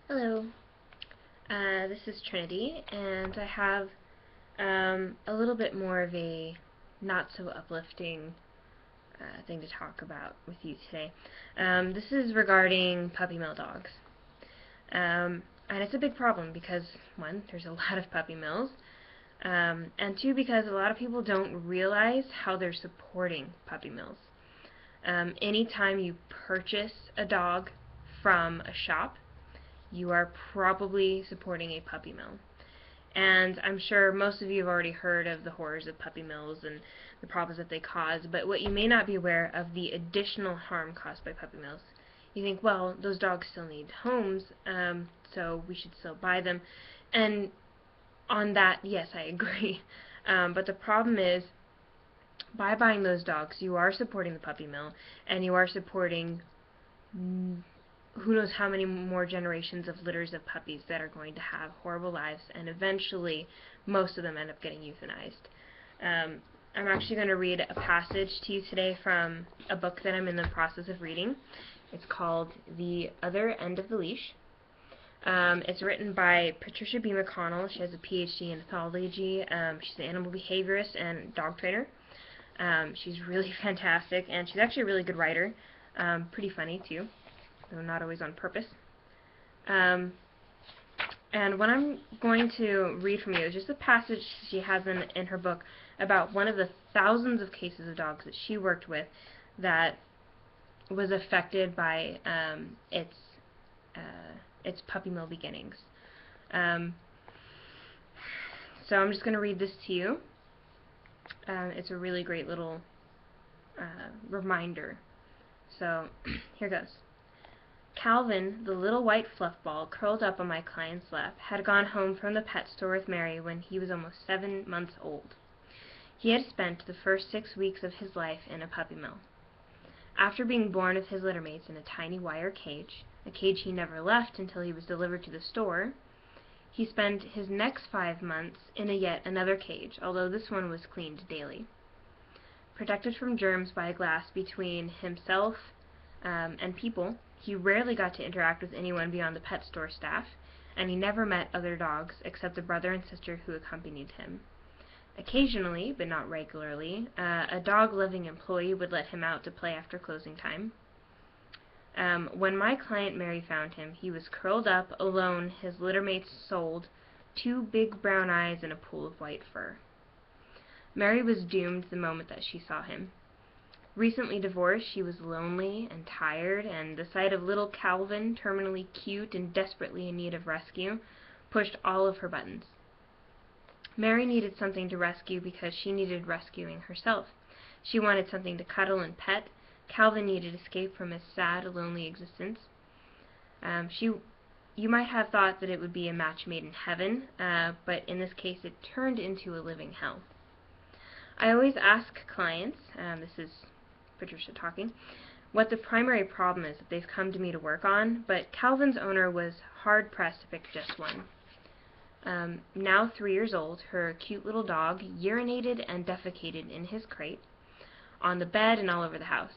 Hello, this is Trinity, and I have a little bit more of a not so uplifting thing to talk about with you today. This is regarding puppy mill dogs. And it's a big problem because, one, there's a lot of puppy mills, and two, because a lot of people don't realize how they're supporting puppy mills. Anytime you purchase a dog from a shop, you are probably supporting a puppy mill. And I'm sure most of you have already heard of the horrors of puppy mills and the problems that they cause, but what you may not be aware of the additional harm caused by puppy mills. You think, well, those dogs still need homes, so we should still buy them. And on that, yes, I agree. But the problem is, by buying those dogs, you are supporting the puppy mill, and you are supporting who knows how many more generations of litters of puppies that are going to have horrible lives, and eventually most of them end up getting euthanized. I'm actually going to read a passage to you today from a book that I'm in the process of reading. It's called The Other End of the Leash. It's written by Patricia B McConnell. She has a PhD in ethology. She's an animal behaviorist and dog trainer. She's really fantastic, and she's actually a really good writer. Pretty funny, too, though not always on purpose. And what I'm going to read from you is just a passage she has in her book about one of the thousands of cases of dogs that she worked with that was affected by its puppy mill beginnings. So I'm just going to read this to you. It's a really great little reminder. So here goes. Calvin, the little white fluff ball curled up on my client's lap, had gone home from the pet store with Mary when he was almost 7 months old. He had spent the first 6 weeks of his life in a puppy mill. After being born of his littermates in a tiny wire cage, a cage he never left until he was delivered to the store, he spent his next 5 months in yet another cage, although this one was cleaned daily. Protected from germs by a glass between himself and people, he rarely got to interact with anyone beyond the pet store staff, and he never met other dogs except the brother and sister who accompanied him. Occasionally, but not regularly, a dog-loving employee would let him out to play after closing time. When my client Mary found him, he was curled up, alone, his littermates sold, 2 big brown eyes and a pool of white fur. Mary was doomed the moment that she saw him. Recently divorced, she was lonely and tired, and the sight of little Calvin, terminally cute and desperately in need of rescue, pushed all of her buttons. Mary needed something to rescue because she needed rescuing herself. She wanted something to cuddle and pet. Calvin needed escape from his sad, lonely existence. You might have thought that it would be a match made in heaven, but in this case it turned into a living hell. I always ask clients, this is Patricia talking, what the primary problem is that they've come to me to work on, but Calvin's owner was hard-pressed to pick just one. Now 3 years old, her cute little dog urinated and defecated in his crate, on the bed and all over the house.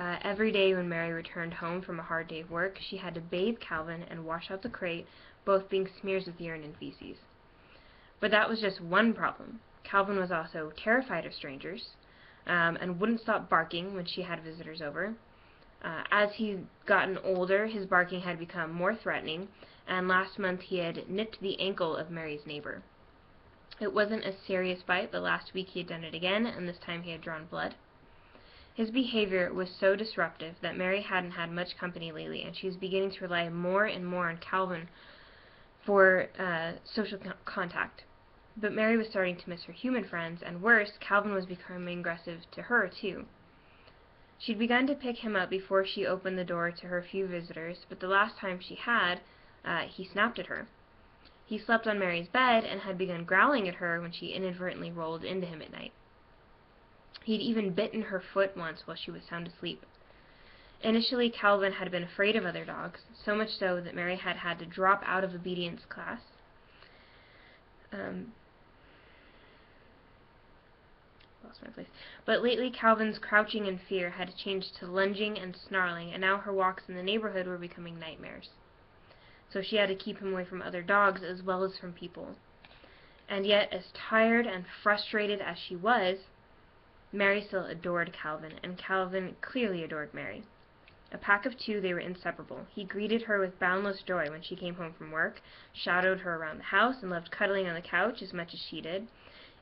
Every day when Mary returned home from a hard day of work, she had to bathe Calvin and wash out the crate, both being smears of urine and feces. But that was just one problem. Calvin was also terrified of strangers, and wouldn't stop barking when she had visitors over. As he'd gotten older, his barking had become more threatening, and last month he had nipped the ankle of Mary's neighbor. It wasn't a serious bite, but last week he had done it again, and this time he had drawn blood. His behavior was so disruptive that Mary hadn't had much company lately, and she was beginning to rely more and more on Calvin for social contact. But Mary was starting to miss her human friends, and worse, Calvin was becoming aggressive to her, too. She'd begun to pick him up before she opened the door to her few visitors, but the last time she had, he snapped at her. He slept on Mary's bed and had begun growling at her when she inadvertently rolled into him at night. He'd even bitten her foot once while she was sound asleep. Initially, Calvin had been afraid of other dogs, so much so that Mary had had to drop out of obedience class. Lost my place. But lately, Calvin's crouching in fear had changed to lunging and snarling, and now her walks in the neighborhood were becoming nightmares. so she had to keep him away from other dogs as well as from people. And yet, as tired and frustrated as she was, Mary still adored Calvin, and Calvin clearly adored Mary. A pack of two, they were inseparable. He greeted her with boundless joy when she came home from work, shadowed her around the house, and loved cuddling on the couch as much as she did.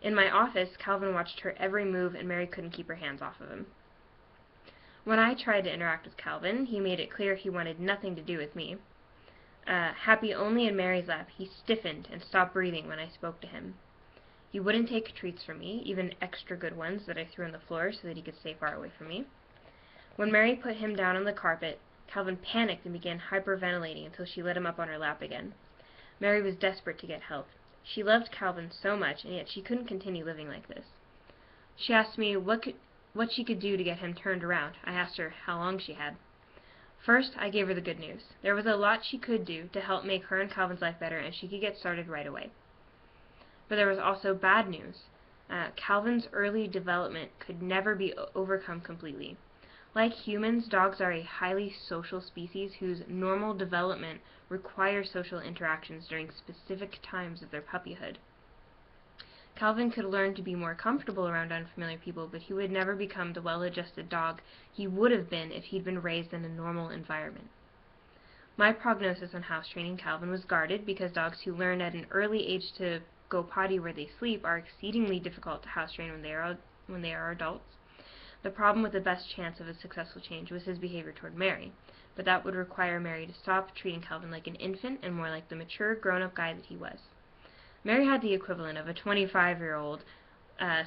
In my office, Calvin watched her every move, and Mary couldn't keep her hands off of him. When I tried to interact with Calvin, he made it clear he wanted nothing to do with me. Happy only in Mary's lap, he stiffened and stopped breathing when I spoke to him. He wouldn't take treats from me, even extra good ones that I threw on the floor so that he could stay far away from me. When Mary put him down on the carpet, Calvin panicked and began hyperventilating until she let him up on her lap again. Mary was desperate to get help. She loved Calvin so much, and yet she couldn't continue living like this. She asked me what she could do to get him turned around. I asked her how long she had. First, I gave her the good news. There was a lot she could do to help make her and Calvin's life better, and she could get started right away. But there was also bad news. Calvin's early development could never be overcome completely. Like humans, dogs are a highly social species whose normal development requires social interactions during specific times of their puppyhood. Calvin could learn to be more comfortable around unfamiliar people, but he would never become the well-adjusted dog he would have been if he'd been raised in a normal environment. My prognosis on house training Calvin was guarded because dogs who learn at an early age to go potty where they sleep are exceedingly difficult to house train when they are adults. The problem with the best chance of a successful change was his behavior toward Mary, but that would require Mary to stop treating Calvin like an infant and more like the mature, grown-up guy that he was. Mary had the equivalent of a 25-year-old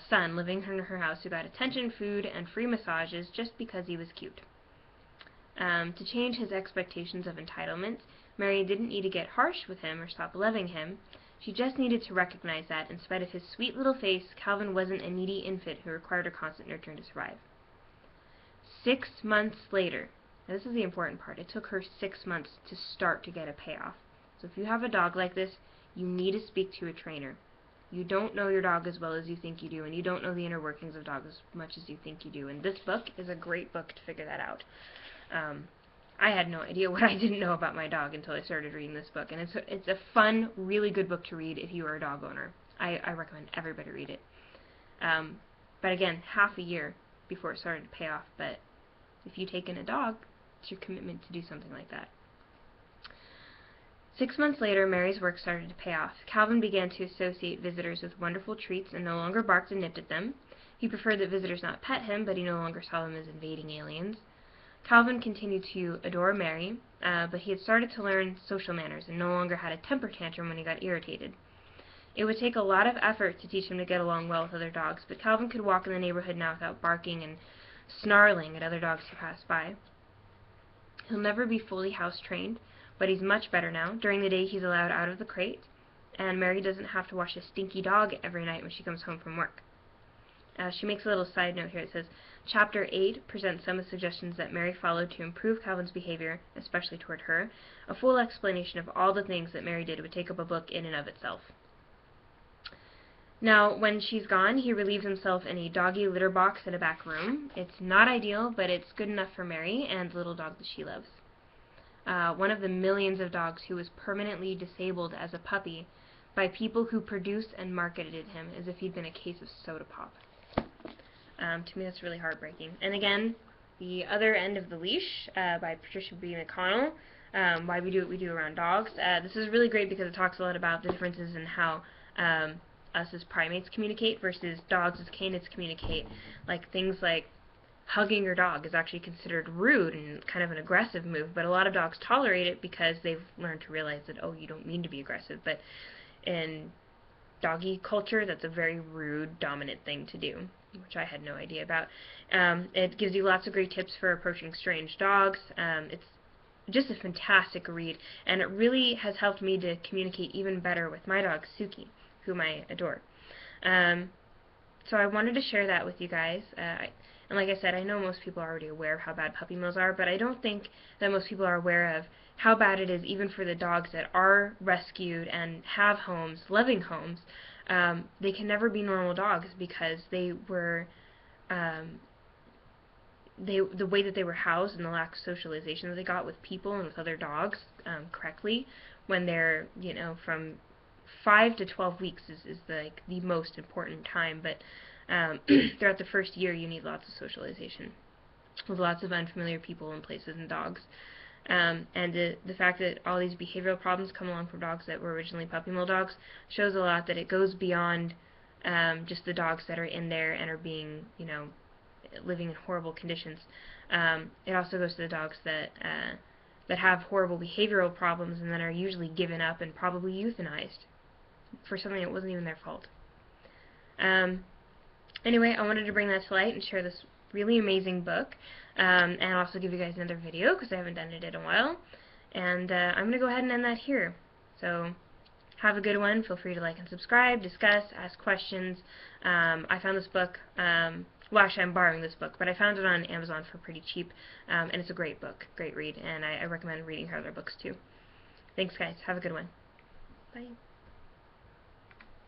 son living in her house who got attention, food, and free massages just because he was cute. To change his expectations of entitlement, Mary didn't need to get harsh with him or stop loving him. She just needed to recognize that, in spite of his sweet little face, Calvin wasn't a needy infant who required her constant nurturing to survive. 6 months later, now this is the important part, it took her 6 months to start to get a payoff. So if you have a dog like this, you need to speak to a trainer. You don't know your dog as well as you think you do, and you don't know the inner workings of dogs as much as you think you do. And this book is a great book to figure that out. I had no idea what I didn't know about my dog until I started reading this book, and it's a fun, really good book to read if you are a dog owner. I recommend everybody read it. But again, half a year before it started to pay off, but if you take in a dog, it's your commitment to do something like that. 6 months later, Mary's work started to pay off. Calvin began to associate visitors with wonderful treats and no longer barked and nipped at them. He preferred that visitors not pet him, but he no longer saw them as invading aliens. Calvin continued to adore Mary, but he had started to learn social manners and no longer had a temper tantrum when he got irritated. It would take a lot of effort to teach him to get along well with other dogs, but Calvin could walk in the neighborhood now without barking and snarling at other dogs who passed by. He'll never be fully house-trained, but he's much better now. During the day, he's allowed out of the crate, and Mary doesn't have to wash a stinky dog every night when she comes home from work. She makes a little side note here. It says, Chapter 8 presents some of the suggestions that Mary followed to improve Calvin's behavior, especially toward her. A full explanation of all the things that Mary did would take up a book in and of itself. Now, when she's gone, he relieves himself in a doggy litter box in a back room. It's not ideal, but it's good enough for Mary and the little dog that she loves. One of the millions of dogs who was permanently disabled as a puppy by people who produced and marketed him as if he'd been a case of soda pop. To me, that's really heartbreaking. And again, The Other End of the Leash by Patricia B McConnell, Why We Do What We Do Around Dogs. This is really great because it talks a lot about the differences in how us as primates communicate versus dogs as canids communicate. Like things like hugging your dog is actually considered rude and kind of an aggressive move, but a lot of dogs tolerate it because they've learned to realize that, oh, you don't mean to be aggressive. But in doggy culture, that's a very rude, dominant thing to do, which I had no idea about. It gives you lots of great tips for approaching strange dogs. It's just a fantastic read, and it really has helped me to communicate even better with my dog, Suki, whom I adore. So I wanted to share that with you guys. And like I said, I know most people are already aware of how bad puppy mills are, but I don't think that most people are aware of how bad it is even for the dogs that are rescued and have homes, loving homes. They can never be normal dogs because they were the way that they were housed and the lack of socialization that they got with people and with other dogs correctly when they're, you know, from 5 to 12 weeks is like the most important time, but throughout the first year you need lots of socialization with lots of unfamiliar people and places and dogs. And the fact that all these behavioral problems come along from dogs that were originally puppy mill dogs shows a lot that it goes beyond just the dogs that are in there and are being, you know, living in horrible conditions. It also goes to the dogs that have horrible behavioral problems and then are usually given up and probably euthanized for something that wasn't even their fault. Anyway, I wanted to bring that to light and share this really amazing book, and also give you guys another video because I haven't done it in a while. And I'm going to go ahead and end that here. So have a good one. Feel free to like and subscribe, discuss, ask questions. I found this book, well, actually I'm borrowing this book, but I found it on Amazon for pretty cheap, and it's a great book, great read, and I recommend reading her other books too. Thanks guys, have a good one. Bye.